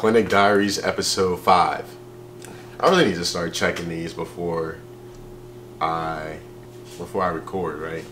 Clinic Diaries episode 5. I really need to start checking these before I record, right?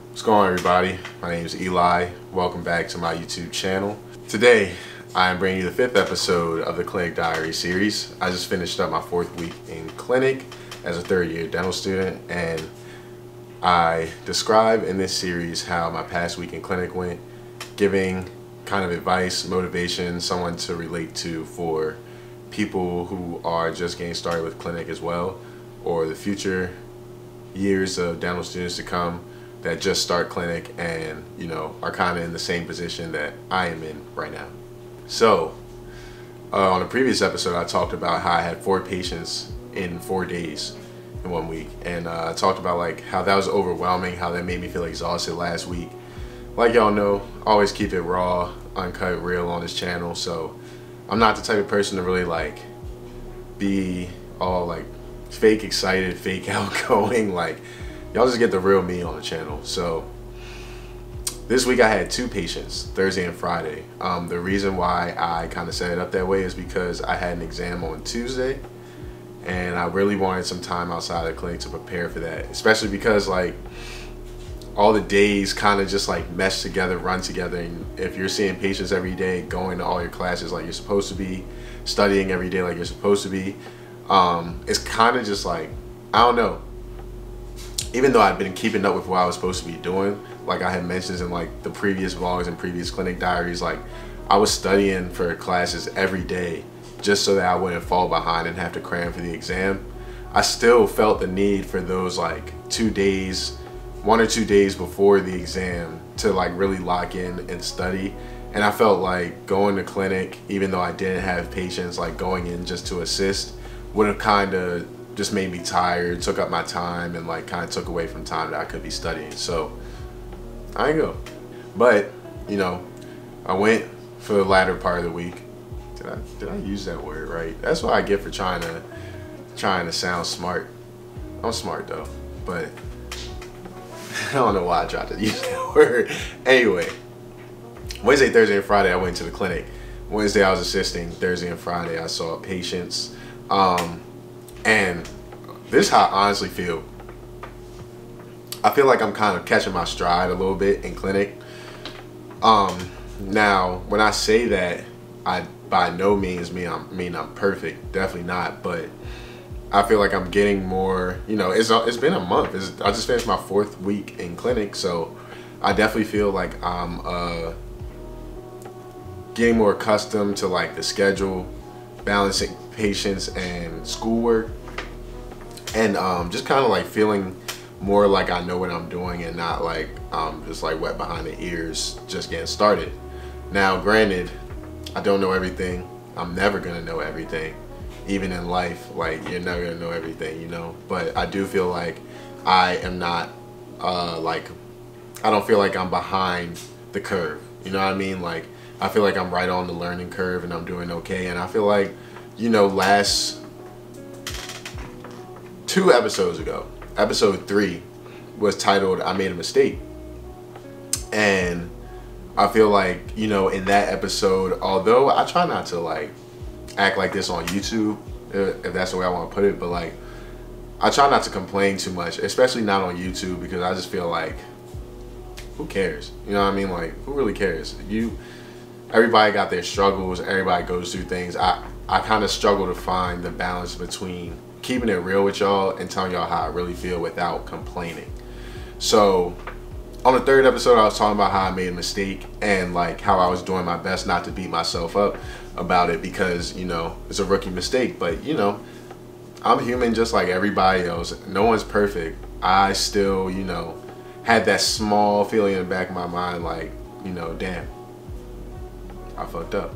What's going on, everybody? My name is Eli. Welcome back to my YouTube channel. Today, I am bringing you the 5th episode of the Clinic Diary series. I just finished up my 4th week in clinic as a 3rd year dental student, and I describe in this series how my past week in clinic went, giving kind of advice, motivation, someone to relate to for people who are just getting started with clinic as well, or the future years of dental students to come that just start clinic and, you know, are kind of in the same position that I am in right now. So, on a previous episode, I talked about how I had 4 patients in 4 days in 1 week, and I talked about like how that was overwhelming, how that made me feel exhausted last week. Like y'all know, always keep it raw, uncut, real on this channel. So I'm not the type of person to really like be all like fake excited, fake outgoing. Like, y'all just get the real me on the channel. So this week I had 2 patients, Thursday and Friday. The reason why I kind of set it up that way is because I had an exam on Tuesday, and I really wanted some time outside of the clinic to prepare for that, especially because like all the days kind of just like mesh together, run together. And if you're seeing patients every day, going to all your classes like you're supposed to be, studying every day like you're supposed to be, it's kind of just like, I don't know. Even though I've been keeping up with what I was supposed to be doing, like I had mentioned in like the previous vlogs and previous clinic diaries, like I was studying for classes every day just so that I wouldn't fall behind and have to cram for the exam. I still felt the need for those like 2 days, 1 or 2 days before the exam to like really lock in and study. And I felt like going to clinic, even though I didn't have patients, like going in just to assist would have kind of just made me tired, took up my time, and like kind of took away from time that I could be studying. So I ain't go. But, you know, I went for the latter part of the week. Did I use that word right? That's what I get for trying to sound smart. I'm smart though, but I don't know why I tried to use that word. Anyway, Wednesday, Thursday, and Friday I went to the clinic. Wednesday I was assisting. Thursday and Friday I saw patients. And this is how I honestly feel. I feel like I'm kind of catching my stride a little bit in clinic. Now, when I say that, I by no means mean I'm perfect. Definitely not. But I feel like I'm getting more. You know, it's been a month. I just finished my 4th week in clinic, so I definitely feel like I'm getting more accustomed to like the schedule, balancing patients and schoolwork, and just kind of like feeling more like I know what I'm doing and not like I'm just like wet behind the ears just getting started. Now, granted, I don't know everything. I'm never gonna know everything. Even in life, like you're never gonna know everything, you know. But I do feel like I am not like, I don't feel like I'm behind the curve. You know what I mean? Like I feel like I'm right on the learning curve and I'm doing okay. And I feel like, you know, last 2 episodes ago, episode 3 was titled "I Made a Mistake," and I feel like, you know, in that episode, although I try not to like act like this on YouTube, if that's the way I want to put it, but like I try not to complain too much, especially not on YouTube, because I just feel like, who cares? You know what I mean? Like, who really cares? Everybody got their struggles, everybody goes through things. I kind of struggle to find the balance between keeping it real with y'all and telling y'all how I really feel without complaining. So on the 3rd episode, I was talking about how I made a mistake and like how I was doing my best not to beat myself up about it because, you know, it's a rookie mistake. But, you know, I'm human just like everybody else. No one's perfect. I still, you know, had that small feeling in the back of my mind like, you know, damn, I fucked up.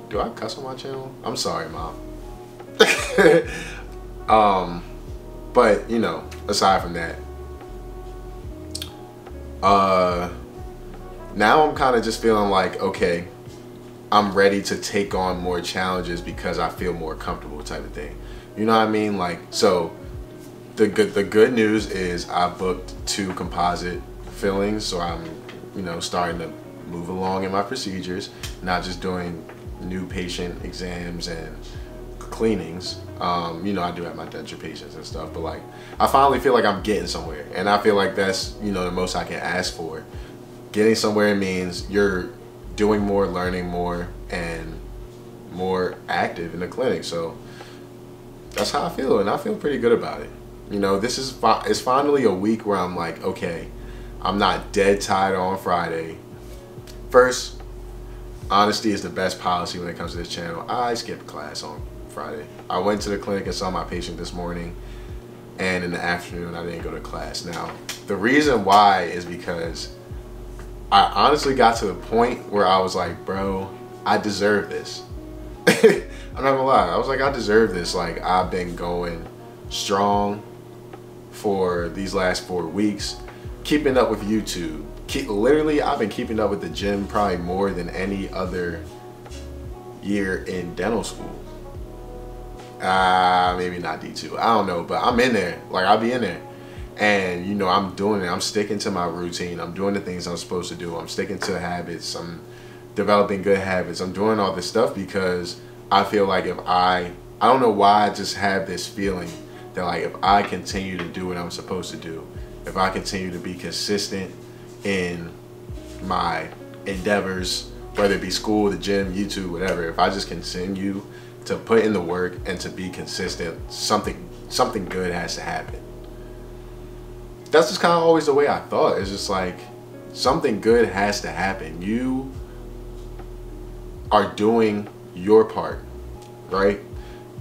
Do I cuss on my channel? I'm sorry, Mom. But, you know, aside from that, now I'm kind of just feeling like, okay, I'm ready to take on more challenges because I feel more comfortable type of thing. You know what I mean? Like, so the good news is I booked 2 composite feelings, so I'm, starting to move along in my procedures, not just doing new patient exams and cleanings. I do have my denture patients and stuff, but like I finally feel like I'm getting somewhere, and I feel like that's the most I can ask for. Getting somewhere means you're doing more, learning more, and more active in the clinic. So that's how I feel, and I feel pretty good about it. It's finally a week where I'm like, okay, I'm not dead tired on Friday. First, honesty is the best policy when it comes to this channel. I skipped class on Friday. I went to the clinic and saw my patient this morning, and in the afternoon I didn't go to class. Now, the reason why is because I honestly got to the point where I was like, bro, I deserve this. I'm not gonna lie. I was like, I deserve this. Like, I've been going strong for these last 4 weeks, keeping up with YouTube. Literally, I've been keeping up with the gym probably more than any other year in dental school. Maybe not D2. I don't know, but I'm in there. Like, I'll be in there. And, I'm doing it. I'm sticking to my routine. I'm doing the things I'm supposed to do. I'm sticking to habits. I'm developing good habits. I'm doing all this stuff because I feel like if I don't know why, I just have this feeling that like if I continue to do what I'm supposed to do, if I continue to be consistent in my endeavors, whether it be school, the gym, YouTube, whatever, if I just continue to put in the work and to be consistent, something good has to happen. That's just kind of always the way I thought. It's just like something good has to happen. You are doing your part, right?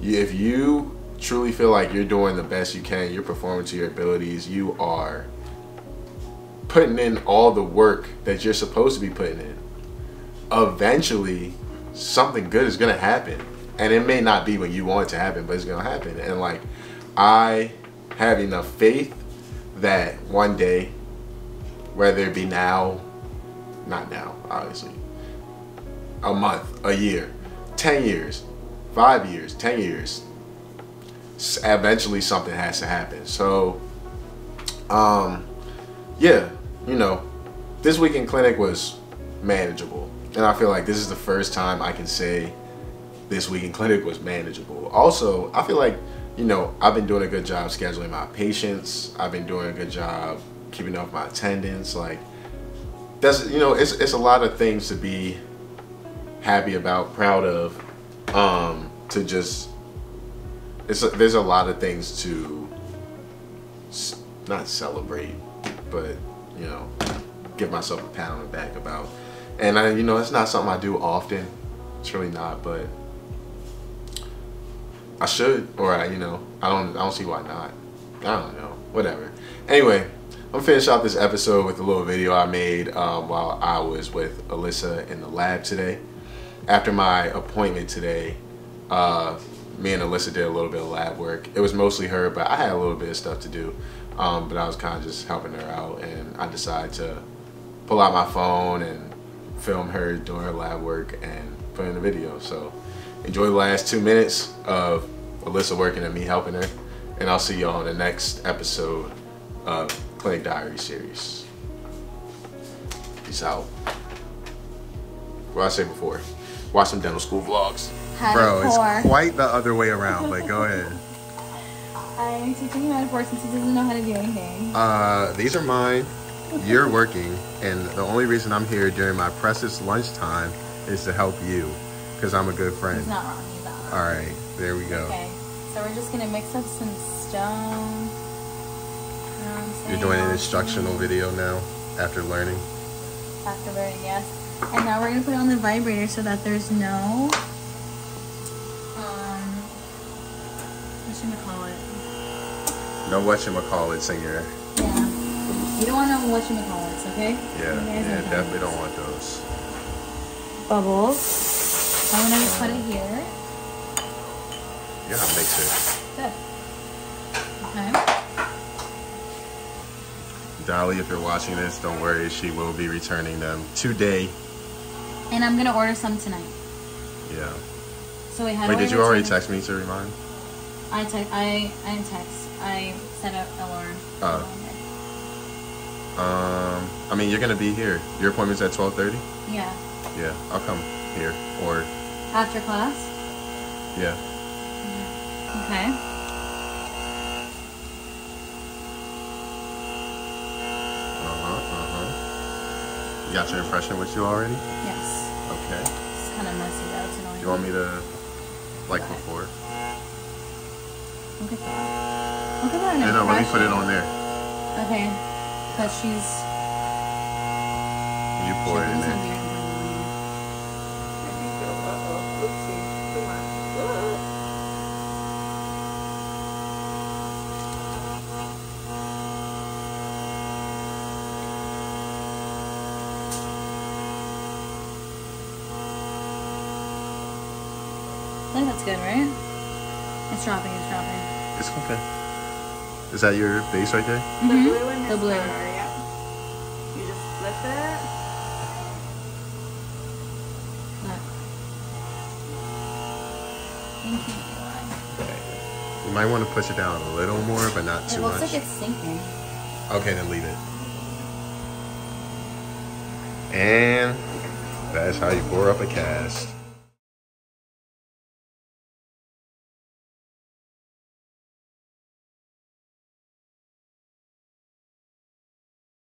If you truly feel like you're doing the best you can, you're performing to your abilities, you are putting in all the work that you're supposed to be putting in, eventually something good is going to happen. And it may not be when you want it to happen, but it's going to happen. And like, I have enough faith that one day, whether it be now, not now, obviously, a month, a year, 10 years, 5 years, 10 years, eventually something has to happen. So, yeah, this week in clinic was manageable. And I feel like this is the first time I can say this week in clinic was manageable. Also, I feel like, I've been doing a good job scheduling my patients. I've been doing a good job keeping up my attendance. Like, that's, it's a lot of things to be happy about, proud of, there's a lot of things to not celebrate, but, give myself a pat on the back about. And it's not something I do often. It's really not, but I should, or I don't see why not. I don't know, whatever. Anyway, I'm gonna finish off this episode with a little video I made while I was with Alyssa in the lab today. After my appointment today, me and Alyssa did a little bit of lab work. It was mostly her, but I had a little bit of stuff to do. But I was kind of just helping her out, and I decided to pull out my phone and film her doing her lab work and put in a video. So enjoy the last 2 minutes of Alyssa working and me helping her, and I'll see y'all in the next episode of Clinic Diaries series. Peace out. What I say before, watch some dental school vlogs. Bro, it's quite the other way around, but go ahead. I'm teaching him how to pour since he doesn't know how to do anything. These are mine. You're working, and the only reason I'm here during my precious lunchtime is to help you, because I'm a good friend. He's not wrong. He's not wrong. All right, there we go. Okay, so we're just gonna mix up some stones. You're doing an instructional video now after learning. After learning, yes. And now we're gonna put it on the vibrator so that there's no no whatchamacallits in your... Yeah. You don't want no whatchamacallits, okay? Yeah, definitely don't want those. Bubbles. I'm gonna just put it here. Yeah, mix it. Good. Okay. Dolly, if you're watching this, don't worry, she will be returning them today. And I'm gonna order some tonight. Yeah. So wait, how do I did you already text me to remind? I didn't text. I set up alarm. Oh. I mean, you're gonna be here. Your appointment's at 12:30. Yeah. Yeah, I'll come here or After class? yeah. Okay. You got your impression with you already? Yes. Okay. It's kind of messy though. It's annoying. Do you want me to like before? Look at that. Look at that. No, let me put it on there. Okay. Because she's. You pour it in there. I think that's good, right? It's dropping, it's dropping. It's okay. Is that your base right there? Mm-hmm. The blue one is the blue. Yeah. You just flip it. Look. Thank you, Eli. You might want to push it down a little more, but not too much. It looks like it's sinking. Okay, then leave it. And that's how you pour up a cast.